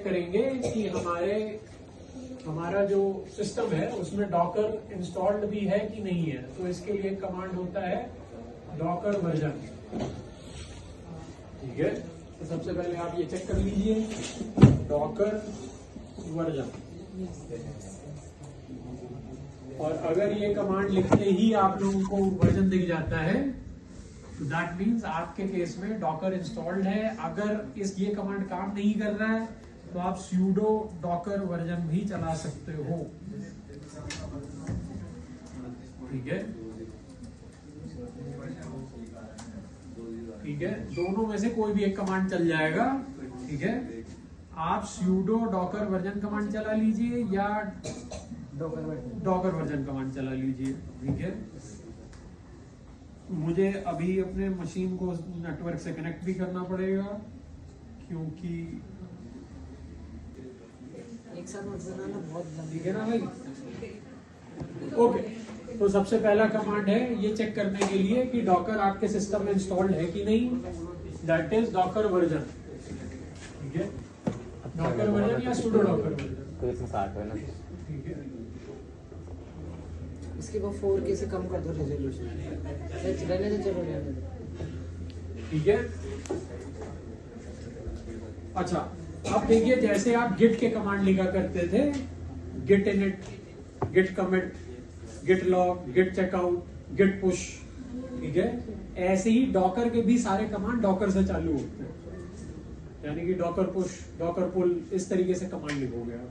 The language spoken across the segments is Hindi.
करेंगे कि हमारा जो सिस्टम है उसमें डॉकर इंस्टॉल्ड भी है कि नहीं है। तो इसके लिए कमांड होता है डॉकर वर्जन। ठीक है, तो सबसे पहले आप ये चेक कर लीजिए डॉकर वर्जन। और अगर ये कमांड लिखते ही आप लोगों को वर्जन दिख जाता है तो दैट मीन्स आपके केस में डॉकर इंस्टॉल्ड है। अगर ये कमांड काम नहीं कर रहा है तो आप sudo डॉकर वर्जन भी चला सकते हो। ठीक है, ठीक है, दोनों में से कोई भी एक कमांड चल जाएगा। ठीक है, आप sudo डॉकर वर्जन कमांड चला लीजिए या डॉकर वर्जन कमांड चला लीजिए। ठीक है, मुझे अभी अपने मशीन को नेटवर्क से कनेक्ट भी करना पड़ेगा क्योंकि एक साथ मत बनाना, बहुत ठीक है ना भाई। ओके, तो सबसे पहला कमांड है ये चेक करने के लिए कि डॉकर आपके सिस्टम में इंस्टॉल्ड है कि नहीं। That is Docker version. ठीक है, डॉकर वर्जन या sudo डॉकर वर्जन। ठीक है, इसके बाद 4K से कम कर दो रेजोल्यूशन। रहने दो, चलो रहने दो। ठीक है। अच्छा, अब देखिए जैसे आप गिट के कमांड लिखा करते थे, git init, git commit, git log, git checkout, git push. ठीक है, ऐसे ही डॉकर के भी सारे कमांड डॉकर से चालू होते हैं। यानी कि डॉकर पुश, डॉकर पुल, इस तरीके से कमांड लिखोगे आप।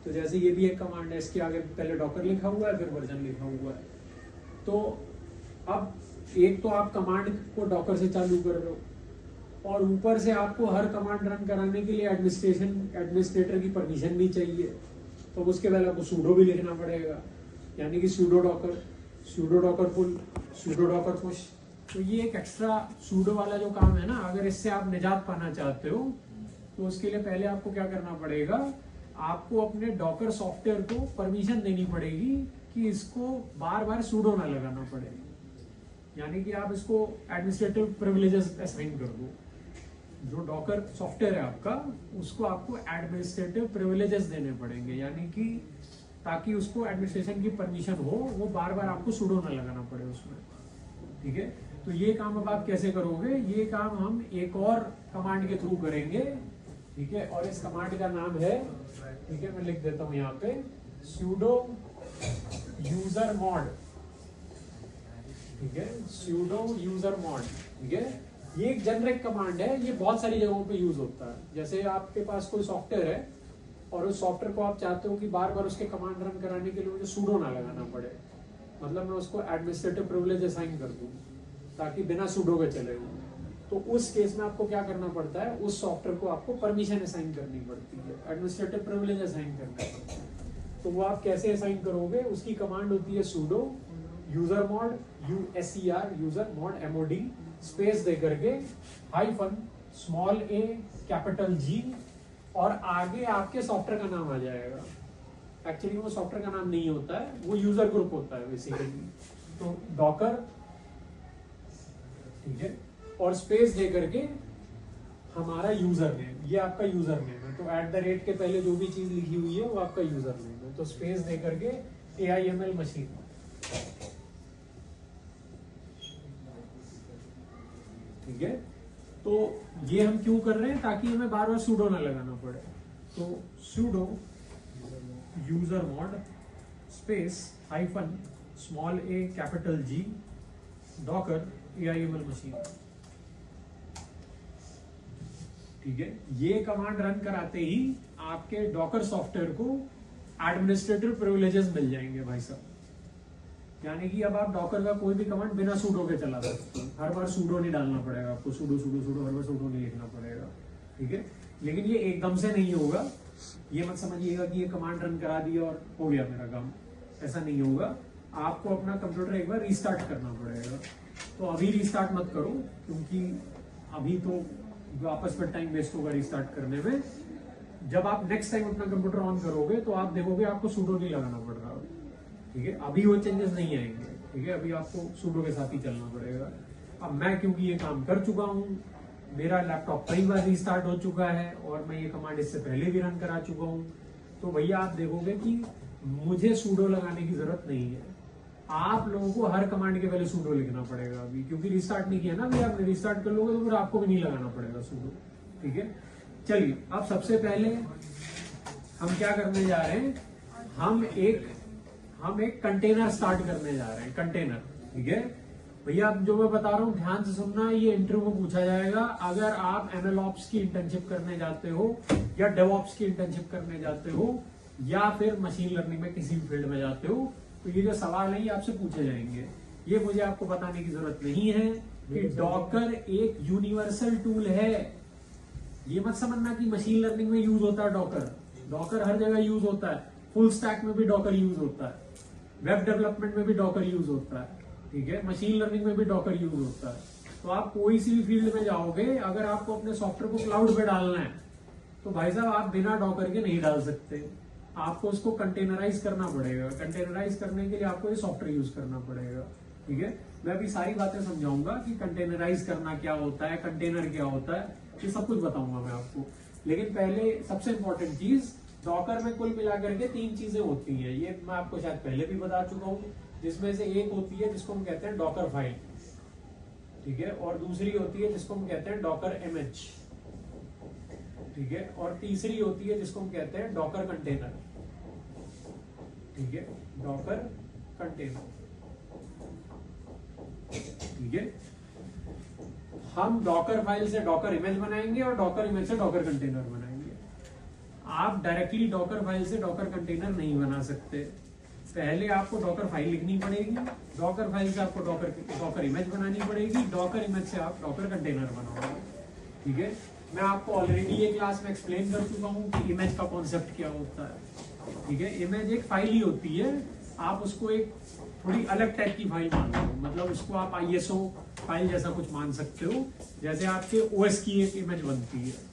तो जैसे ये भी एक कमांड है, इसके आगे पहले डॉकर लिखा हुआ है फिर वर्जन लिखा हुआ है। तो अब एक तो आप कमांड को डॉकर से चालू कर रहे हो और ऊपर से आपको हर कमांड रन कराने के लिए एडमिनिस्ट्रेटर की परमिशन भी चाहिए। तो उसके पहले आपको sudo भी लिखना पड़ेगा, यानी कि sudo डॉकर पुल, sudo डॉकर पुश। तो ये एक एक्स्ट्रा sudo वाला जो काम है ना, अगर इससे आप निजात पाना चाहते हो तो उसके लिए पहले आपको क्या करना पड़ेगा, आपको अपने डॉकर सॉफ्टवेयर को परमिशन देनी पड़ेगी कि इसको बार बार sudo ना लगाना पड़े। यानी कि आप इसको एडमिनिस्ट्रेटिव प्रिविलेजेस असाइन कर दो। जो डॉकर सॉफ्टवेयर है आपका, उसको आपको एडमिनिस्ट्रेटिव प्रिविलेजेस देने पड़ेंगे, यानी कि ताकि उसको एडमिनिस्ट्रेशन की परमिशन हो, वो बार बार आपको sudo ना लगाना पड़े उसमें। ठीक है, तो ये काम अब आप कैसे करोगे, ये काम हम एक और कमांड के थ्रू करेंगे। ठीक है, और इस कमांड का नाम है, ठीक है मैं लिख देता हूं यहाँ पे, sudo user mod। ठीक है, sudo user mod। ठीक है, ये एक जेनरिक कमांड है, ये बहुत सारी जगहों पे यूज होता है। जैसे आपके पास कोई सॉफ्टवेयर है और उस सॉफ्टवेयर को आप चाहते हो कि बार बार उसके कमांड रन कराने के लिए मुझे sudo ना लगाना पड़े, मतलब मैं उसको एडमिनिस्ट्रेटिव प्रिविलेज असाइन कर दूं ताकि बिना sudo के चले वो। तो उस केस में आपको क्या करना पड़ता है, उस सॉफ्टवेयर को आपको परमिशन असाइन करनी पड़ती है, एडमिनिस्ट्रेटिव प्रिविलेज असाइन करना पड़ता है। तो वो आप कैसे असाइन करोगे, उसकी कमांड होती है sudo user mod, USER user mod MOD space दे करके hyphen small a capital G और आगे आपके सॉफ्टवेयर का नाम आ जाएगा। एक्चुअली वो सॉफ्टवेयर का नाम नहीं होता है, वो यूजर ग्रुप होता है बेसिकली। तो डॉकर, ठीक है, और स्पेस दे करके हमारा यूजर नेम, ये आपका यूजर नेम है। तो @ के पहले जो भी चीज लिखी हुई है वो आपका यूजर नेम है। तो स्पेस दे करके AIML मशीन। ठीक है, तो ये हम क्यों कर रहे हैं, ताकि हमें बार बार sudo ना लगाना पड़े। तो sudo user mod space hyphen small a capital G Docker AIML machine. ठीक है, ये कमांड रन कराते ही आपके डॉकर सॉफ्टवेयर को एडमिनिस्ट्रेटिव प्रिविलेजेस मिल जाएंगे भाई साहब। यानी कि अब आप डॉकर का कोई भी कमांड बिना sudo के चला सकते हो, हर बार sudo नहीं डालना पड़ेगा आपको, sudo हर बार sudo नहीं लिखना पड़ेगा। ठीक है, लेकिन ये एकदम से नहीं होगा, ये मत समझिएगा कि ये कमांड रन करा दिया और हो गया मेरा काम, ऐसा नहीं होगा। आपको अपना कंप्यूटर एक बार रीस्टार्ट करना पड़ेगा। तो अभी रीस्टार्ट मत करो, क्योंकि अभी तो वापस में टाइम वेस्ट होगा रीस्टार्ट करने में। जब आप नेक्स्ट टाइम अपना कंप्यूटर ऑन करोगे तो आप देखोगे आपको sudo नहीं लगाना पड़ रहा। ठीक है, अभी वो चेंजेस नहीं आएंगे। ठीक है, अभी आपको sudo के साथ ही चलना पड़ेगा। अब मैं क्योंकि ये काम कर चुका हूँ, मेरा लैपटॉप कई बार रीस्टार्ट हो चुका है और मैं ये कमांड इससे पहले भी रन करा चुका हूँ, तो भैया आप देखोगे कि मुझे सूडो लगाने की जरूरत नहीं है। आप लोगों को हर कमांड के पहले सूडो लिखना पड़ेगा अभी, क्योंकि रिस्टार्ट नहीं किया ना अभी आपने। रिस्टार्ट कर लोगे तो फिर आपको भी नहीं लगाना पड़ेगा सूडो, ठीक है। चलिए, अब सबसे पहले हम क्या करने जा रहे हैं, हम एक कंटेनर स्टार्ट करने जा रहे हैं, कंटेनर, ठीक है भैया। अब जो मैं बता रहा हूँ ध्यान से सुनना, ये इंटरव्यू में पूछा जाएगा। अगर आप MLOps की इंटर्नशिप करने जाते हो या DevOps की इंटर्नशिप करने जाते हो या फिर मशीन लर्निंग में किसी भी फील्ड में जाते हो, तो ये जो सवाल है ये आपसे पूछे जाएंगे। ये मुझे आपको बताने की जरूरत नहीं है कि डॉकर एक यूनिवर्सल टूल है। ये मत समझना कि मशीन लर्निंग में यूज होता है डॉकर हर जगह यूज होता है। फुल स्टैक में भी डॉकर यूज होता है, वेब डेवलपमेंट में भी डॉकर यूज होता है, ठीक है। मशीन लर्निंग में भी डॉकर यूज होता है। तो आप कोई सी भी फील्ड में जाओगे, अगर आपको अपने सॉफ्टवेयर को क्लाउड पे डालना है तो भाई साहब आप बिना डॉकर के नहीं डाल सकते। आपको उसको कंटेनराइज करना पड़ेगा। कंटेनराइज करने के लिए आपको ये सॉफ्टवेयर यूज करना पड़ेगा, ठीक है। मैं अभी सारी बातें समझाऊंगा कि कंटेनराइज करना क्या होता है, कंटेनर क्या होता है, ये सब कुछ बताऊंगा मैं आपको। लेकिन पहले सबसे इंपॉर्टेंट चीज, डॉकर में कुल मिलाकर के 3 चीजें होती हैं। ये मैं आपको शायद पहले भी बता चुका हूँ, जिसमें से एक होती है जिसको हम कहते हैं डॉकर फाइल, ठीक है, और दूसरी होती है जिसको हम कहते हैं डॉकर इमेज, ठीक है, और तीसरी होती है जिसको हम कहते हैं डॉकर कंटेनर, ठीक है, डॉकर कंटेनर, ठीक है। हम डॉकर फाइल से डॉकर इमेज बनाएंगे और डॉकर इमेज से डॉकर कंटेनर बनाएंगे। आप डायरेक्टली डॉकर फाइल से डॉकर कंटेनर नहीं बना सकते। पहले आपको डॉकर फाइल लिखनी पड़ेगी, डॉकर फाइल से आपको डॉकर इमेज बनानी पड़ेगी, डॉकर इमेज से आप डॉकर कंटेनर बनाओगे, ठीक है। मैं आपको ऑलरेडी ये क्लास में एक्सप्लेन कर चुका हूँ कि इमेज का कॉन्सेप्ट क्या होता है, ठीक है। इमेज एक फाइल ही होती है, आप उसको एक थोड़ी अलग टाइप की फाइल मान लो, मतलब उसको आप ISO फाइल जैसा कुछ मान सकते हो, जैसे आपके OS की एक इमेज बनती है।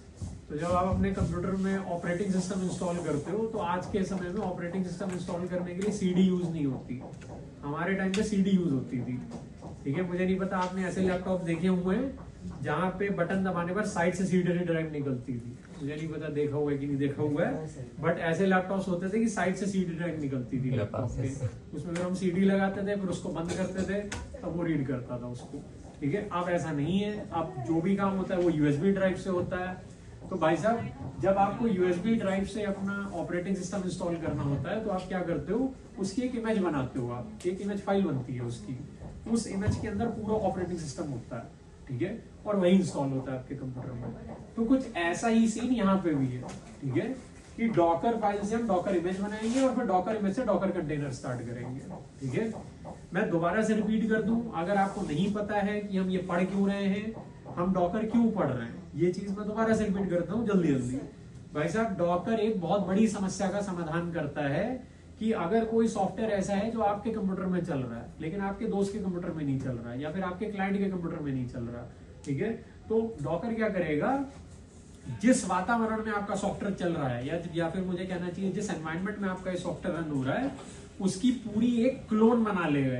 तो जब आप अपने कंप्यूटर में ऑपरेटिंग सिस्टम इंस्टॉल करते हो, तो आज के समय में ऑपरेटिंग सिस्टम इंस्टॉल करने के लिए CD यूज नहीं होती। हमारे टाइम पे CD यूज होती थी, ठीक है। मुझे नहीं पता आपने ऐसे लैपटॉप देखे हुए हैं जहाँ पे बटन दबाने पर साइड से CD ड्राइव निकलती थी। मुझे नहीं पता देखा हुआ है कि नहीं देखा हुआ है, बट ऐसे लैपटॉप्स होते थे कि साइड से CD ड्राइव निकलती थी लैपटॉप पे। उसमें फिर हम CD लगाते थे, फिर उसको बंद करते थे, तब वो रीड करता था उसको, ठीक है। अब ऐसा नहीं है, अब जो भी काम होता है वो USB ड्राइव से होता है। तो भाई साहब, जब आपको USB ड्राइव से अपना ऑपरेटिंग सिस्टम इंस्टॉल करना होता है, तो आप क्या करते हो, उसकी एक इमेज बनाते हो। आप एक इमेज फाइल बनती है उसकी, उस इमेज के अंदर पूरा ऑपरेटिंग सिस्टम होता है, ठीक है, और वही इंस्टॉल होता है आपके कंप्यूटर में। तो कुछ ऐसा ही सीन यहाँ पे भी है, ठीक है, कि डॉकर फाइल से हम डॉकर इमेज बनाएंगे और फिर डॉकर इमेज से डॉकर कंटेनर स्टार्ट करेंगे, ठीक है। मैं दोबारा से रिपीट कर दूं, अगर आपको नहीं पता है कि हम ये पढ़ क्यों रहे हैं, हम डॉकर क्यों पढ़ रहे हैं, ये चीज मैं दोबारा से रिपीट करता हूँ जल्दी जल्दी। भाई साहब, डॉकर एक बहुत बड़ी समस्या का समाधान करता है कि अगर कोई सॉफ्टवेयर ऐसा है जो आपके कंप्यूटर में चल रहा है लेकिन आपके दोस्त के कंप्यूटर में नहीं चल रहा है, या फिर आपके क्लाइंट के कंप्यूटर में नहीं चल रहा, ठीक है, तो डॉकर क्या करेगा, जिस वातावरण में आपका सॉफ्टवेयर चल रहा है या फिर मुझे कहना चाहिए जिस एनवायरनमेंट में आपका ये सॉफ्टवेयर रन हो रहा है, उसकी पूरी एक क्लोन बना लेगा।